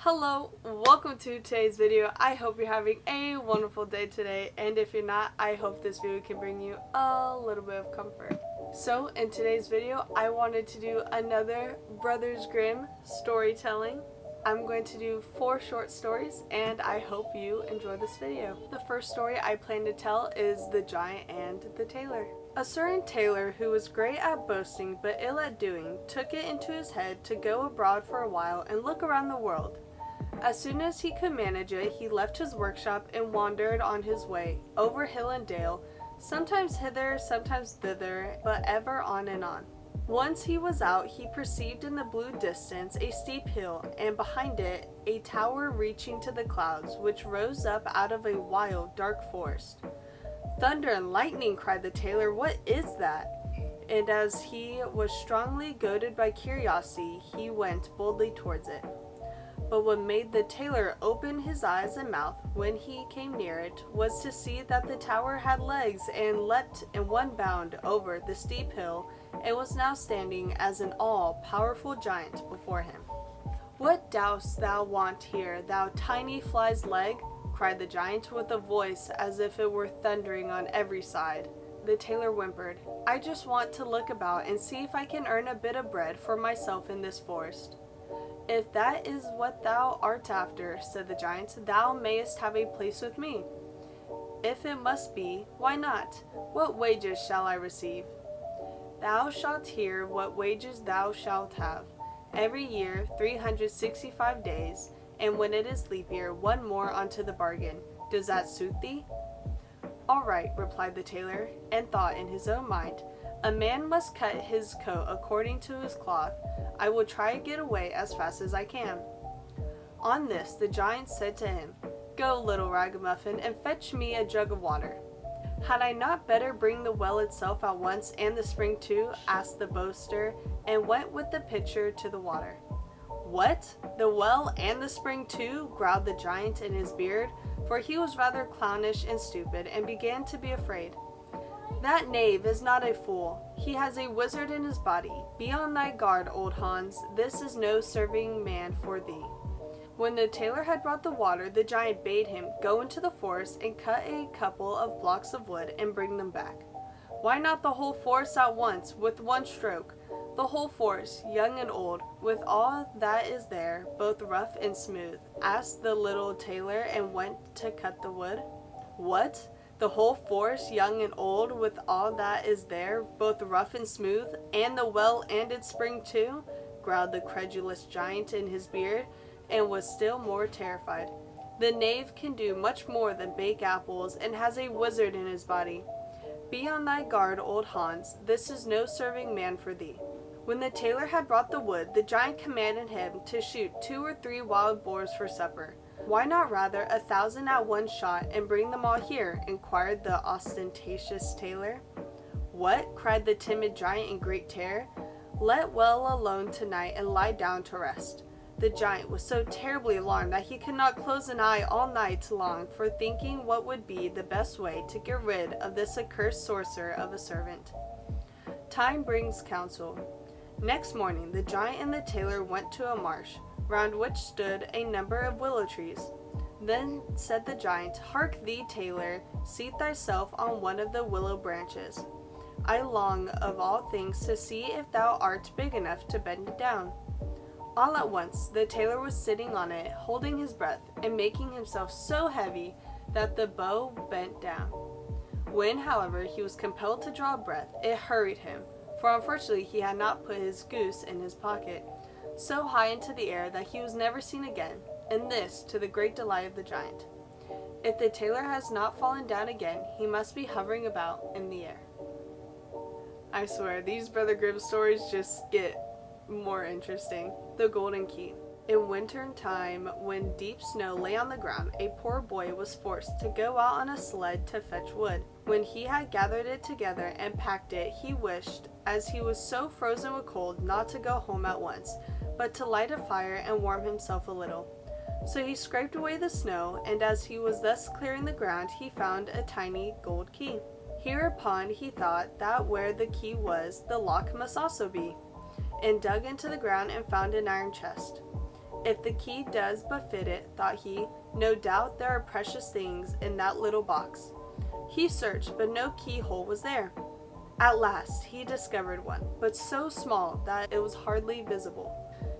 Hello, welcome to today's video. I hope you're having a wonderful day today, and if you're not, I hope this video can bring you a little bit of comfort. So in today's video, I wanted to do another Brothers Grimm storytelling. I'm going to do 4 short stories, and I hope you enjoy this video. The first story I plan to tell is The Giant and the Tailor. A certain tailor who was great at boasting but ill at doing took it into his head to go abroad for a while and look around the world. As soon as he could manage it, he left his workshop and wandered on his way, over hill and dale, sometimes hither, sometimes thither, but ever on and on. Once he was out, he perceived in the blue distance a steep hill, and behind it a tower reaching to the clouds, which rose up out of a wild, dark forest. "Thunder and lightning!" cried the tailor, "what is that?" And as he was strongly goaded by curiosity, he went boldly towards it. But what made the tailor open his eyes and mouth when he came near it was to see that the tower had legs and leapt in one bound over the steep hill and was now standing as an all-powerful giant before him. "What dost thou want here, thou tiny fly's leg?" cried the giant with a voice as if it were thundering on every side. The tailor whimpered, "I just want to look about and see if I can earn a bit of bread for myself in this forest." "If that is what thou art after," said the giant, "thou mayest have a place with me." "If it must be, why not? What wages shall I receive?" "Thou shalt hear what wages thou shalt have. Every year 365 days, and when it is leap year, one more unto the bargain. Does that suit thee?" "All right," replied the tailor, and thought in his own mind, "A man must cut his coat according to his cloth. I will try to get away as fast as I can." On this the giant said to him, "Go, little ragamuffin, and fetch me a jug of water." "Had I not better bring the well itself at once, and the spring too?" asked the boaster, and went with the pitcher to the water. "What? The well and the spring too?" growled the giant in his beard, for he was rather clownish and stupid, and began to be afraid. "That knave is not a fool. He has a wizard in his body. Be on thy guard, old Hans. This is no serving man for thee." When the tailor had brought the water, the giant bade him go into the forest and cut a couple of blocks of wood and bring them back. "Why not the whole forest at once, with one stroke? The whole forest, young and old, with all that is there, both rough and smooth?" asked the little tailor, and went to cut the wood. "What? The whole forest, young and old, with all that is there, both rough and smooth, and the well and its spring too?" growled the credulous giant in his beard, and was still more terrified. "The knave can do much more than bake apples, and has a wizard in his body. Be on thy guard, old Hans. This is no serving man for thee." When the tailor had brought the wood, the giant commanded him to shoot 2 or 3 wild boars for supper. "Why not rather 1,000 at one shot, and bring them all here?" inquired the ostentatious tailor. "What?" cried the timid giant in great terror. "Let well alone tonight, and lie down to rest." The giant was so terribly alarmed that he could not close an eye all night long for thinking what would be the best way to get rid of this accursed sorcerer of a servant. Time brings counsel. Next morning the giant and the tailor went to a marsh, round which stood a number of willow trees. Then said the giant, "Hark thee, tailor, seat thyself on one of the willow branches. I long of all things to see if thou art big enough to bend it down." All at once the tailor was sitting on it, holding his breath, and making himself so heavy that the bow bent down. When, however, he was compelled to draw breath, it hurried him, for unfortunately he had not put his goose in his pocket, so high into the air that he was never seen again, and this to the great delight of the giant. If the tailor has not fallen down again, he must be hovering about in the air. I swear, these Brother Grimm stories just get more interesting. The Golden Key. In winter time, when deep snow lay on the ground, a poor boy was forced to go out on a sled to fetch wood. When he had gathered it together and packed it, he wished, as he was so frozen with cold, not to go home at once, but to light a fire and warm himself a little. So he scraped away the snow, and as he was thus clearing the ground, he found a tiny gold key. Hereupon he thought that where the key was, the lock must also be, and dug into the ground and found an iron chest. If the key does but fit it, thought he, no doubt there are precious things in that little box. He searched, but no keyhole was there. At last, he discovered one, but so small that it was hardly visible.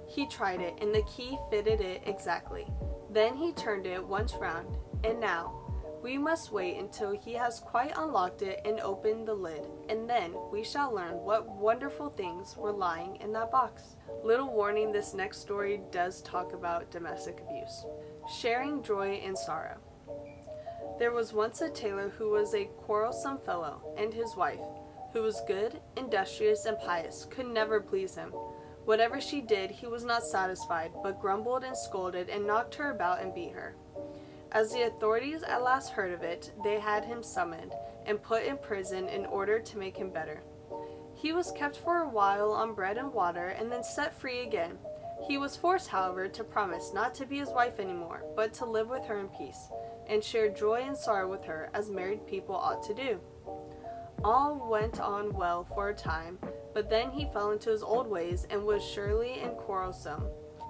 He tried it, and the key fitted it exactly. Then he turned it once round, and now, we must wait until he has quite unlocked it and opened the lid, and then we shall learn what wonderful things were lying in that box. Little warning, this next story does talk about domestic abuse. Sharing joy and sorrow. There was once a tailor who was a quarrelsome fellow, and his wife, who was good, industrious, and pious, could never please him. Whatever she did, he was not satisfied, but grumbled and scolded and knocked her about and beat her. As the authorities at last heard of it, they had him summoned and put in prison in order to make him better. He was kept for a while on bread and water and then set free again. He was forced, however, to promise not to be his wife anymore, but to live with her in peace, and share joy and sorrow with her as married people ought to do. All went on well for a time, but then he fell into his old ways and was surly and quarrelsome.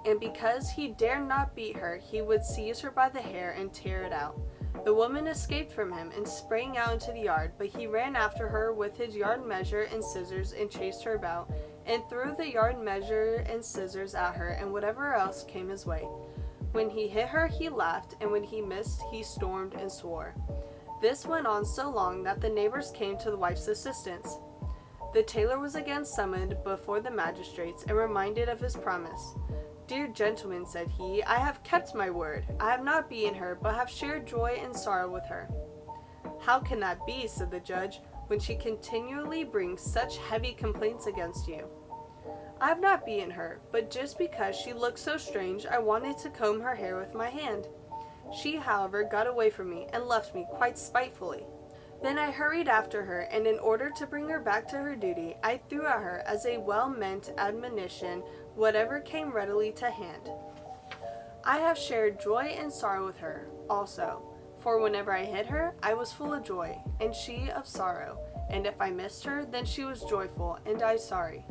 And because he dared not beat her, he would seize her by the hair and tear it out. The woman escaped from him and sprang out into the yard, but he ran after her with his yard measure and scissors and chased her about, and threw the yard measure and scissors at her and whatever else came his way. When he hit her, he laughed, and when he missed, he stormed and swore. This went on so long that the neighbors came to the wife's assistance. The tailor was again summoned before the magistrates and reminded of his promise. "Dear gentlemen," said he, "I have kept my word. I have not beaten her, but have shared joy and sorrow with her." "How can that be," said the judge, "when she continually brings such heavy complaints against you?" "I have not beaten her, but just because she looked so strange, I wanted to comb her hair with my hand. She, however, got away from me and left me quite spitefully. Then I hurried after her, and in order to bring her back to her duty, I threw at her as a well-meant admonition whatever came readily to hand. I have shared joy and sorrow with her also, for whenever I hit her, I was full of joy, and she of sorrow, and if I missed her, then she was joyful, and I sorry."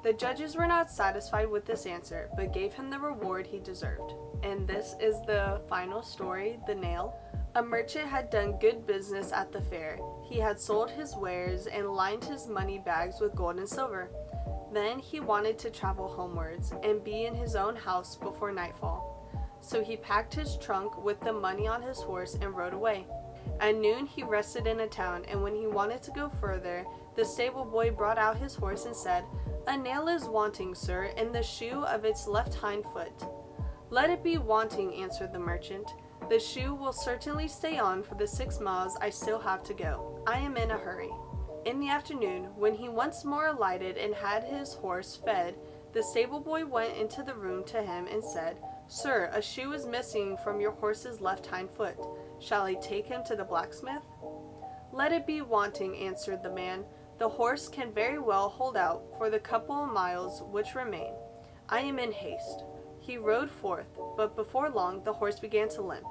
The judges were not satisfied with this answer, but gave him the reward he deserved. And this is the final story, The Nail. A merchant had done good business at the fair. He had sold his wares and lined his money bags with gold and silver. Then he wanted to travel homewards and be in his own house before nightfall. So he packed his trunk with the money on his horse and rode away. At noon he rested in a town, and when he wanted to go further, the stable boy brought out his horse and said, "A nail is wanting, sir, in the shoe of its left hind foot." "Let it be wanting," answered the merchant. "The shoe will certainly stay on for the 6 miles I still have to go. I am in a hurry." In the afternoon, when he once more alighted and had his horse fed, the stable boy went into the room to him and said, "Sir, a shoe is missing from your horse's left hind foot. Shall I take him to the blacksmith?" "Let it be wanting," answered the man. "The horse can very well hold out for the couple of miles which remain. I am in haste." He rode forth, but before long the horse began to limp.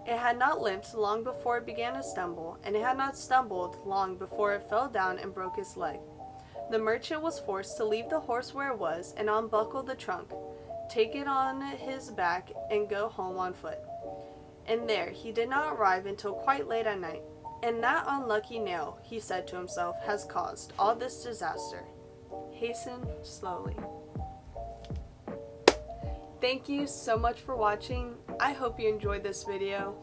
It had not limped long before it began to stumble, and it had not stumbled long before it fell down and broke its leg. The merchant was forced to leave the horse where it was and unbuckle the trunk, take it on his back, and go home on foot. And there he did not arrive until quite late at night. "And that unlucky nail," he said to himself, "has caused all this disaster. Hasten slowly." Thank you so much for watching. I hope you enjoyed this video.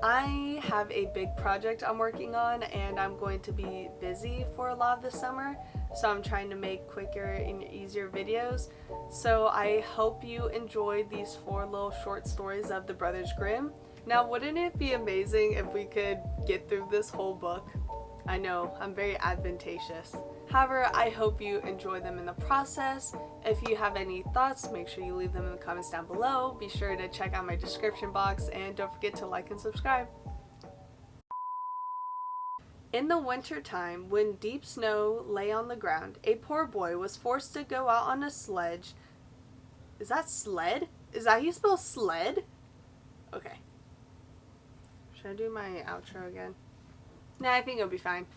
I have a big project I'm working on, and I'm going to be busy for a lot of the summer, so I'm trying to make quicker and easier videos. So I hope you enjoyed these 4 little short stories of the Brothers Grimm. Now, wouldn't it be amazing if we could get through this whole book? I know, I'm very advantageous. However, I hope you enjoy them in the process. If you have any thoughts, make sure you leave them in the comments down below. Be sure to check out my description box, and don't forget to like and subscribe. In the winter time, when deep snow lay on the ground, a poor boy was forced to go out on a sledge. Is that sled? Is that how you spell sled? Okay. Should I do my outro again? Nah, I think it'll be fine.